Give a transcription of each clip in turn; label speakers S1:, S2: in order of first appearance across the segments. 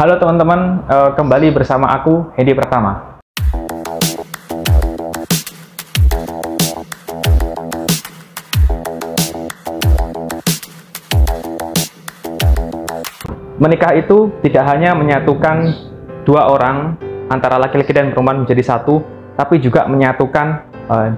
S1: Halo teman-teman, kembali bersama aku, Hedi Pratama. Menikah itu tidak hanya menyatukan dua orang, antara laki-laki dan perempuan menjadi satu, tapi juga menyatukan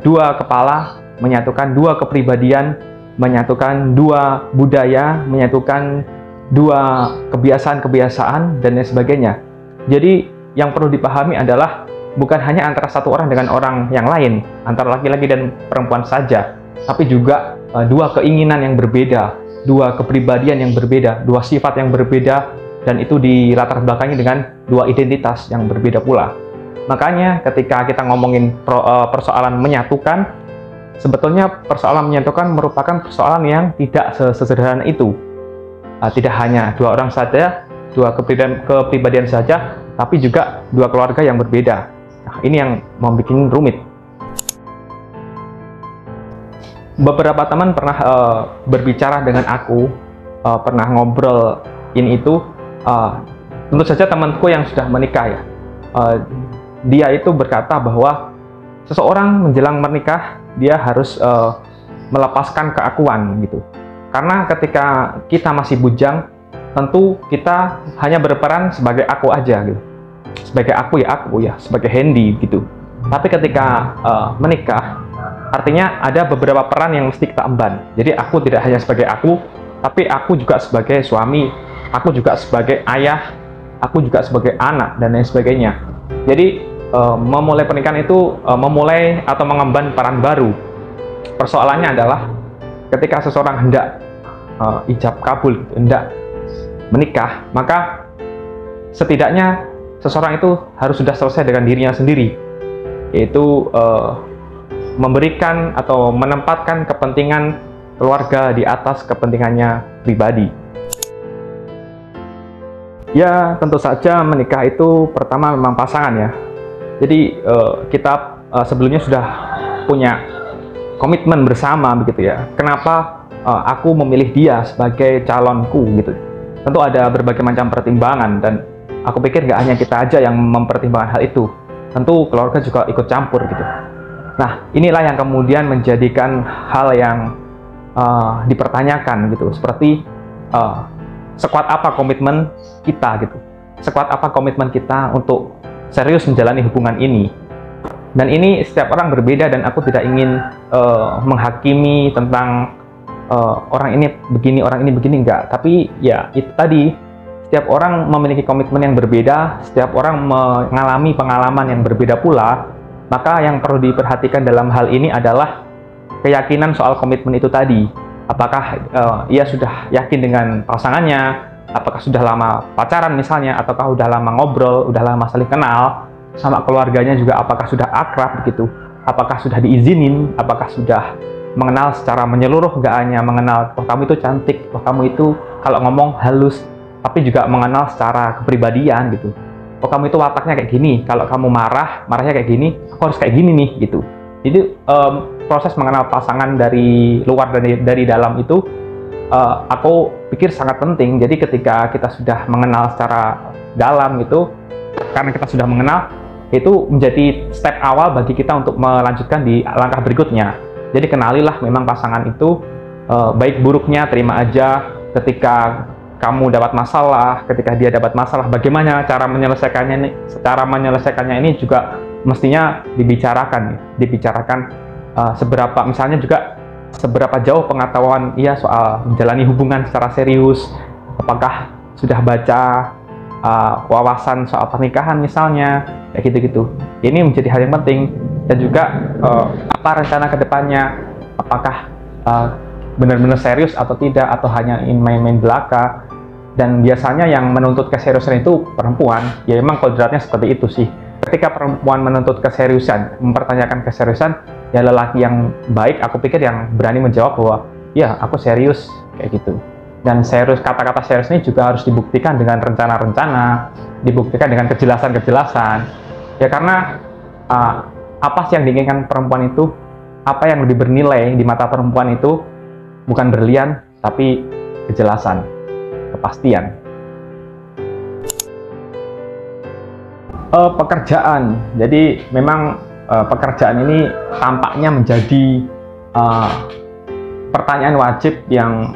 S1: dua kepala, menyatukan dua kepribadian, menyatukan dua budaya, menyatukan dua kebiasaan-kebiasaan, dan lain sebagainya. Jadi yang perlu dipahami adalah bukan hanya antara satu orang dengan orang yang lain, antara laki-laki dan perempuan saja, tapi juga dua keinginan yang berbeda, dua kepribadian yang berbeda, dua sifat yang berbeda, dan itu dilatar belakangi dengan dua identitas yang berbeda pula. Makanya ketika kita ngomongin persoalan menyatukan, sebetulnya persoalan menyatukan merupakan persoalan yang tidak sesederhana itu. Tidak hanya dua orang saja, dua kepribadian saja, tapi juga dua keluarga yang berbeda. Nah, ini yang membuat rumit. Beberapa teman pernah berbicara dengan aku, pernah ngobrol ini itu. Tentu saja temanku yang sudah menikah ya. Dia itu berkata bahwa seseorang menjelang menikah dia harus melepaskan keakuan gitu. Karena ketika kita masih bujang, tentu kita hanya berperan sebagai aku aja gitu. Sebagai aku ya, sebagai Hendy gitu. Tapi ketika menikah, artinya ada beberapa peran yang mesti kita emban. Jadi aku tidak hanya sebagai aku, tapi aku juga sebagai suami, aku juga sebagai ayah, aku juga sebagai anak, dan lain sebagainya. Jadi memulai pernikahan itu memulai atau mengemban peran baru. Persoalannya adalah ketika seseorang hendak ijab kabul, hendak menikah, maka setidaknya seseorang itu harus sudah selesai dengan dirinya sendiri, yaitu memberikan atau menempatkan kepentingan keluarga di atas kepentingannya pribadi. Ya, tentu saja menikah itu pertama memang pasangan ya. Jadi kita sebelumnya sudah punya komitmen bersama begitu ya. Kenapa aku memilih dia sebagai calonku gitu? Tentu ada berbagai macam pertimbangan, dan aku pikir nggak hanya kita aja yang mempertimbangkan hal itu. Tentu keluarga juga ikut campur gitu. Nah, inilah yang kemudian menjadikan hal yang dipertanyakan gitu. Seperti sekuat apa komitmen kita gitu. Sekuat apa komitmen kita untuk serius menjalani hubungan ini. Dan ini setiap orang berbeda, dan aku tidak ingin menghakimi tentang orang ini begini, orang ini begini, enggak. Tapi ya itu tadi, setiap orang memiliki komitmen yang berbeda, setiap orang mengalami pengalaman yang berbeda pula. Maka yang perlu diperhatikan dalam hal ini adalah keyakinan soal komitmen itu tadi. Apakah ia sudah yakin dengan pasangannya, apakah sudah lama pacaran misalnya, ataukah sudah lama ngobrol, sudah lama saling kenal, sama keluarganya juga apakah sudah akrab begitu, apakah sudah diizinin, apakah sudah mengenal secara menyeluruh, gak hanya mengenal, oh kamu itu cantik, oh kamu itu kalau ngomong halus, tapi juga mengenal secara kepribadian gitu. Oh kamu itu wataknya kayak gini, kalau kamu marahnya kayak gini, aku harus kayak gini nih gitu. Jadi proses mengenal pasangan dari luar dan dari dalam itu aku pikir sangat penting. Jadi ketika kita sudah mengenal secara dalam gitu, karena kita sudah mengenal, itu menjadi step awal bagi kita untuk melanjutkan di langkah berikutnya. Jadi kenalilah memang pasangan itu, baik buruknya terima aja. Ketika kamu dapat masalah, ketika dia dapat masalah, bagaimana cara menyelesaikannya ini? Cara menyelesaikannya ini juga mestinya dibicarakan seberapa, misalnya juga seberapa jauh pengetahuan ia soal menjalani hubungan secara serius, apakah sudah baca wawasan soal pernikahan misalnya, kayak gitu-gitu. Ini menjadi hal yang penting. Dan juga apa rencana ke depannya, apakah benar-benar serius atau tidak, atau hanya ingin main-main belaka. Dan biasanya yang menuntut keseriusan itu perempuan, ya memang kodratnya seperti itu sih. Ketika perempuan menuntut keseriusan, mempertanyakan keseriusan, ya lelaki yang baik, aku pikir yang berani menjawab bahwa ya aku serius, kayak gitu. Dan serius, kata-kata serius ini juga harus dibuktikan dengan rencana-rencana, dibuktikan dengan kejelasan-kejelasan. Ya karena apa sih yang diinginkan perempuan itu? Apa yang lebih bernilai di mata perempuan itu? Bukan berlian, tapi kejelasan, kepastian. Pekerjaan. Jadi memang pekerjaan ini tampaknya menjadi pertanyaan wajib yang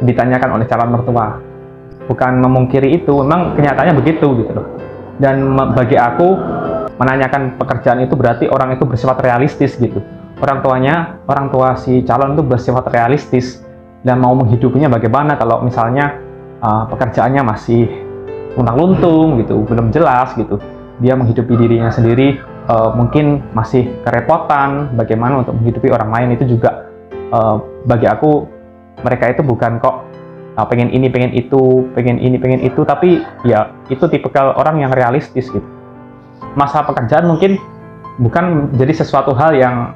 S1: ditanyakan oleh calon mertua. Bukan memungkiri itu, memang kenyataannya begitu gitu loh. Dan bagi aku, menanyakan pekerjaan itu berarti orang itu bersifat realistis gitu. Orang tua si calon itu bersifat realistis dan mau menghidupinya bagaimana kalau misalnya pekerjaannya masih luntang-luntung gitu, belum jelas gitu. Dia menghidupi dirinya sendiri, mungkin masih kerepotan bagaimana untuk menghidupi orang lain. Itu juga bagi aku, mereka itu bukan kok pengen ini, pengen itu, pengen ini, pengen itu, tapi ya itu tipikal orang yang realistis gitu. Masalah pekerjaan mungkin bukan jadi sesuatu hal yang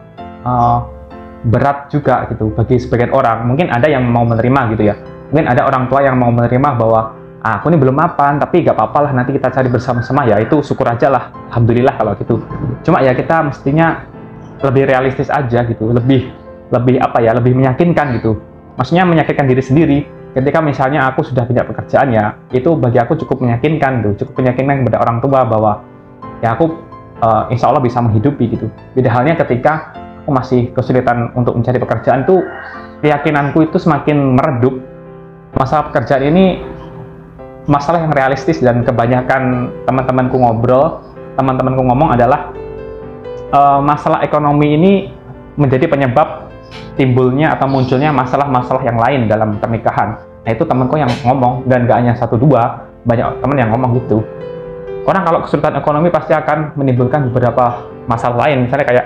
S1: berat juga gitu bagi sebagian orang. Mungkin ada yang mau menerima gitu ya. Mungkin ada orang tua yang mau menerima bahwa aku ini belum mapan, tapi gak apa-apa lah, nanti kita cari bersama-sama. Ya itu syukur aja lah, alhamdulillah kalau gitu. Cuma ya kita mestinya lebih realistis aja gitu, lebih apa ya, lebih meyakinkan gitu. Maksudnya meyakinkan diri sendiri. Ketika misalnya aku sudah punya pekerjaan, ya itu bagi aku cukup meyakinkan tuh, cukup meyakinkan kepada orang tua bahwa ya aku insya Allah bisa menghidupi gitu. Beda halnya ketika aku masih kesulitan untuk mencari pekerjaan tuh, keyakinanku itu semakin meredup. Masalah pekerjaan ini masalah yang realistis, dan kebanyakan teman-temanku ngomong adalah masalah ekonomi ini menjadi penyebab timbulnya atau munculnya masalah-masalah yang lain dalam pernikahan. Nah itu temanku yang ngomong, dan gak hanya satu dua, banyak teman yang ngomong gitu. Orang kalau kesulitan ekonomi pasti akan menimbulkan beberapa masalah lain, misalnya kayak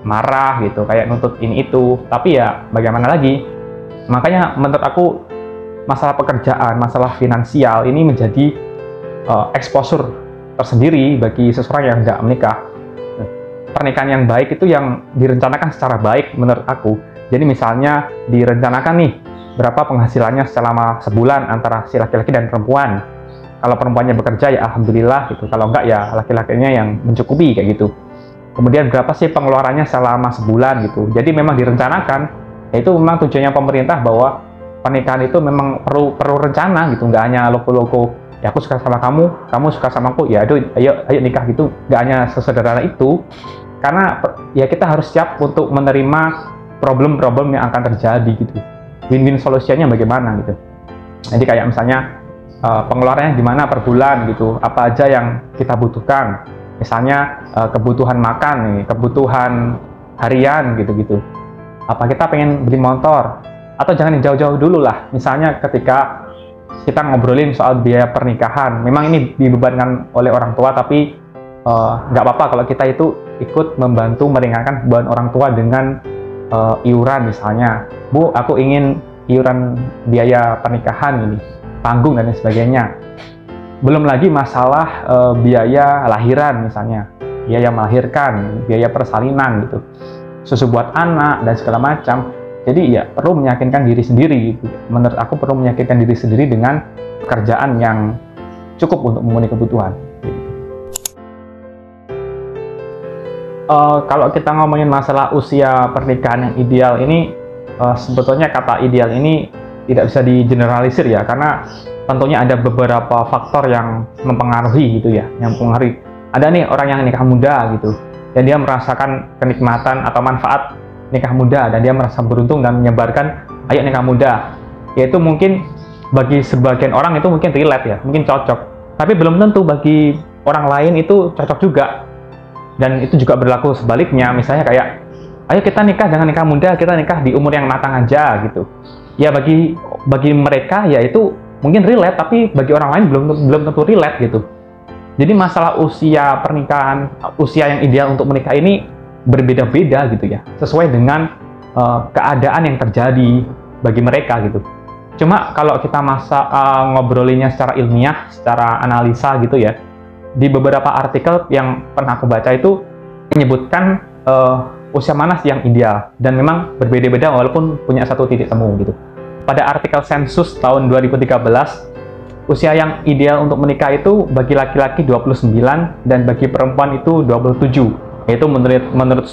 S1: marah gitu, kayak nuntut ini itu. Tapi ya bagaimana lagi? Makanya menurut aku masalah pekerjaan, masalah finansial ini menjadi exposure tersendiri bagi seseorang yang tidak menikah. Pernikahan yang baik itu yang direncanakan secara baik menurut aku. Jadi misalnya direncanakan nih berapa penghasilannya selama sebulan antara si laki-laki dan perempuan. Kalau perempuannya bekerja ya alhamdulillah gitu. Kalau enggak ya laki-lakinya yang mencukupi kayak gitu. Kemudian berapa sih pengeluarannya selama sebulan gitu. Jadi memang direncanakan. Itu memang tujuannya pemerintah bahwa pernikahan itu memang perlu rencana gitu. Nggak hanya loko-loko. Ya aku suka sama kamu, kamu suka sama aku. Ya ayo nikah gitu. Nggak hanya sesederhana itu. Karena ya kita harus siap untuk menerima problem-problem yang akan terjadi gitu. Win-win solusinya bagaimana gitu. Jadi kayak misalnya pengeluarannya gimana per bulan gitu, apa aja yang kita butuhkan. Misalnya kebutuhan makan nih, kebutuhan harian gitu-gitu. Apa kita pengen beli motor? Atau jangan jauh-jauh dulu lah. Misalnya ketika kita ngobrolin soal biaya pernikahan, memang ini dibebankan oleh orang tua, tapi nggak apa-apa kalau kita itu ikut membantu meringankan beban orang tua dengan iuran misalnya. Bu, aku ingin iuran biaya pernikahan ini, panggung dan lain sebagainya. Belum lagi masalah biaya lahiran misalnya, biaya melahirkan, biaya persalinan gitu, susu buat anak dan segala macam. Jadi ya perlu meyakinkan diri sendiri gitu. Menurut aku perlu meyakinkan diri sendiri dengan pekerjaan yang cukup untuk memenuhi kebutuhan. Kalau kita ngomongin masalah usia pernikahan yang ideal ini, sebetulnya kata ideal ini tidak bisa digeneralisir ya, karena tentunya ada beberapa faktor yang mempengaruhi gitu ya, yang mempengaruhi. Ada nih orang yang nikah muda gitu, dan dia merasakan kenikmatan atau manfaat nikah muda, dan dia merasa beruntung dan menyebarkan ayo nikah muda. Yaitu mungkin bagi sebagian orang itu mungkin relate ya, mungkin cocok, tapi belum tentu bagi orang lain itu cocok juga. Dan itu juga berlaku sebaliknya, misalnya kayak ayo kita nikah, jangan nikah muda, kita nikah di umur yang matang aja gitu. Ya bagi mereka ya itu mungkin relate, tapi bagi orang lain belum tentu relate gitu. Jadi masalah usia pernikahan, usia yang ideal untuk menikah ini berbeda-beda gitu ya, sesuai dengan keadaan yang terjadi bagi mereka gitu. Cuma kalau kita ngobrolinnya secara ilmiah, secara analisa gitu ya, di beberapa artikel yang pernah aku baca itu menyebutkan usia mana sih yang ideal, dan memang berbeda-beda walaupun punya satu titik temu gitu. Pada artikel Sensus tahun 2013, usia yang ideal untuk menikah itu bagi laki-laki 29 dan bagi perempuan itu 27, yaitu menurut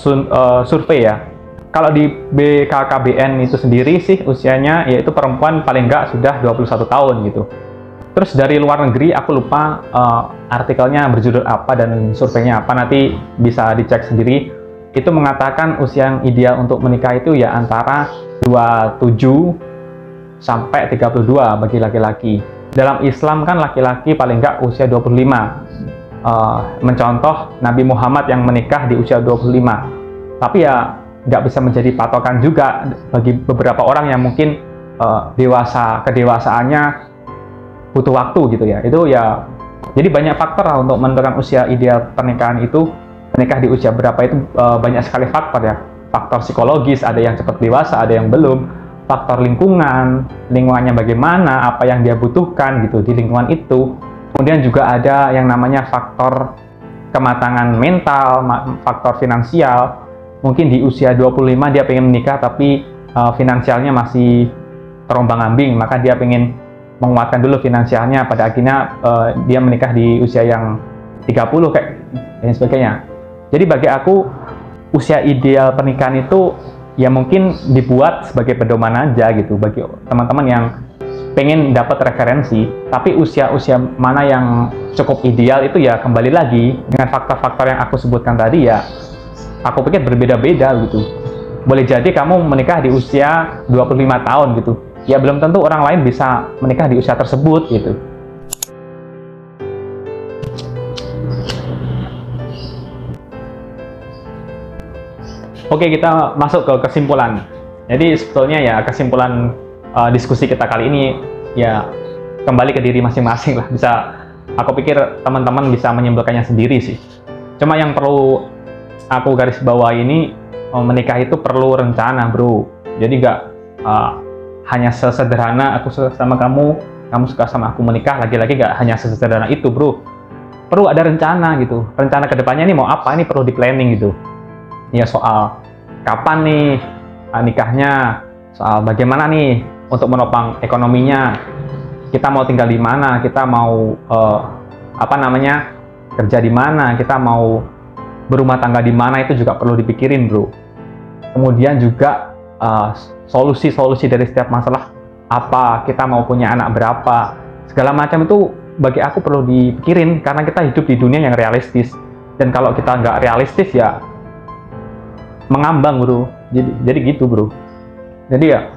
S1: survei ya. Kalau di BKKBN itu sendiri sih usianya yaitu perempuan paling enggak sudah 21 tahun gitu. Terus dari luar negeri, aku lupa artikelnya berjudul apa dan surveinya apa, nanti bisa dicek sendiri. Itu mengatakan usia yang ideal untuk menikah itu ya antara 27 sampai 32 bagi laki-laki. Dalam Islam kan laki-laki paling nggak usia 25. Mencontoh Nabi Muhammad yang menikah di usia 25. Tapi ya nggak bisa menjadi patokan juga bagi beberapa orang yang mungkin kedewasaannya butuh waktu gitu ya. Itu ya, jadi banyak faktor lah untuk menentukan usia ideal pernikahan itu. Menikah di usia berapa itu banyak sekali faktor ya. Faktor psikologis, ada yang cepat dewasa, ada yang belum. Faktor lingkungannya bagaimana, apa yang dia butuhkan gitu di lingkungan itu. Kemudian juga ada yang namanya faktor kematangan mental, faktor finansial. Mungkin di usia 25 dia pengen menikah tapi finansialnya masih terombang-ambing, maka dia pengen menguatkan dulu finansialnya, pada akhirnya dia menikah di usia yang 30 kayak dan sebagainya. Jadi bagi aku usia ideal pernikahan itu ya mungkin dibuat sebagai pedoman aja gitu bagi teman-teman yang pengen dapat referensi. Tapi usia-usia mana yang cukup ideal itu ya kembali lagi dengan faktor-faktor yang aku sebutkan tadi ya. Aku pikir berbeda-beda gitu. Boleh jadi kamu menikah di usia 25 tahun gitu. Ya belum tentu orang lain bisa menikah di usia tersebut gitu. Oke, kita masuk ke kesimpulan. Jadi sebetulnya ya kesimpulan diskusi kita kali ini ya kembali ke diri masing-masing lah. Bisa, aku pikir teman-teman bisa menyimpulkannya sendiri sih. Cuma yang perlu aku garis bawah ini, menikah itu perlu rencana bro. Jadi nggak hanya sesederhana aku suka sama kamu, kamu suka sama aku, menikah. Lagi-lagi nggak hanya sesederhana itu bro. Perlu ada rencana gitu. Rencana kedepannya ini mau apa, ini perlu di planning gitu. Ya soal kapan nih nikahnya, soal bagaimana nih untuk menopang ekonominya, kita mau tinggal di mana, kita mau kerja di mana, kita mau berumah tangga di mana, itu juga perlu dipikirin bro. Kemudian juga solusi-solusi dari setiap masalah, apa, kita mau punya anak berapa, segala macam itu bagi aku perlu dipikirin, karena kita hidup di dunia yang realistis. Dan kalau kita nggak realistis ya mengambang bro. Jadi gitu bro. Jadi ya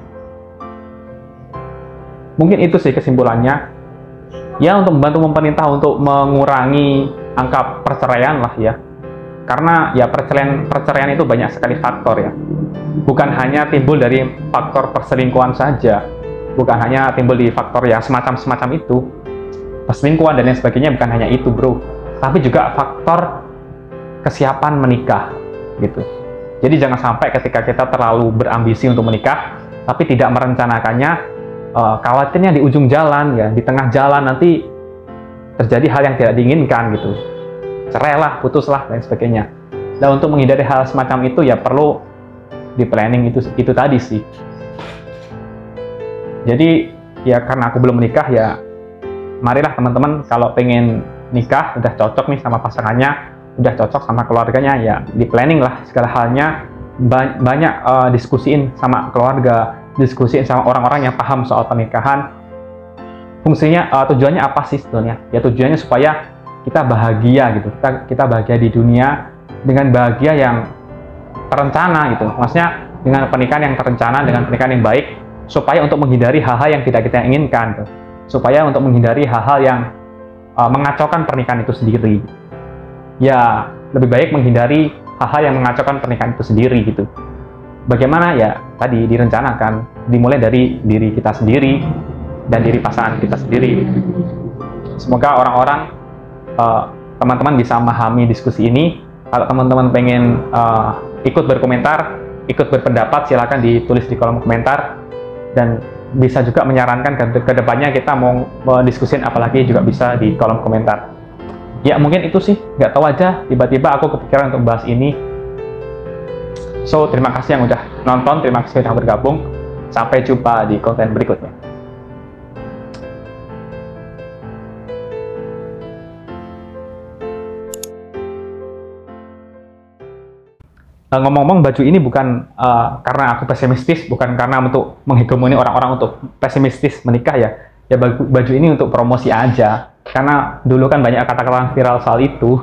S1: mungkin itu sih kesimpulannya ya, untuk membantu pemerintah untuk mengurangi angka perceraian lah ya. Karena ya perceraian itu banyak sekali faktor ya. Bukan hanya timbul dari faktor perselingkuhan saja, bukan hanya timbul di faktor ya semacam itu, perselingkuhan dan lain sebagainya, bukan hanya itu bro, tapi juga faktor kesiapan menikah gitu. Jadi jangan sampai ketika kita terlalu berambisi untuk menikah tapi tidak merencanakannya, khawatirnya di ujung jalan ya, di tengah jalan nanti terjadi hal yang tidak diinginkan gitu, cerai lah, putus lah, dan sebagainya. Dan untuk menghindari hal semacam itu ya perlu di planning itu tadi sih. Jadi ya karena aku belum menikah ya, marilah teman-teman kalau pengen nikah, udah cocok nih sama pasangannya, udah cocok sama keluarganya, ya di planning lah segala halnya. Banyak diskusiin sama keluarga, diskusiin sama orang-orang yang paham soal pernikahan. Fungsinya, tujuannya apa sih sebetulnya? Ya tujuannya supaya kita bahagia gitu, kita bahagia di dunia dengan bahagia yang terencana gitu. Maksudnya dengan pernikahan yang terencana, dengan pernikahan yang baik, supaya untuk menghindari hal-hal yang tidak kita inginkan gitu. Supaya untuk menghindari hal-hal yang mengacaukan pernikahan itu sendiri. Ya lebih baik menghindari hal-hal yang mengacaukan pernikahan itu sendiri gitu. Bagaimana ya tadi direncanakan, dimulai dari diri kita sendiri dan diri pasangan kita sendiri. Semoga orang-orang, teman-teman bisa memahami diskusi ini. Kalau teman-teman pengen ikut berkomentar, ikut berpendapat, silakan ditulis di kolom komentar, dan bisa juga menyarankan ke depannya kita mau mendiskusin apalagi juga bisa di kolom komentar. Ya mungkin itu sih, nggak tahu aja tiba-tiba aku kepikiran untuk bahas ini. So terima kasih yang udah nonton, terima kasih yang udah bergabung. Sampai jumpa di konten berikutnya. Ngomong-ngomong, baju ini bukan karena aku pesimistis, bukan karena untuk menghegemoni orang-orang untuk pesimistis menikah ya. ya baju ini untuk promosi aja. Karena dulu kan banyak kata-kata viral soal itu.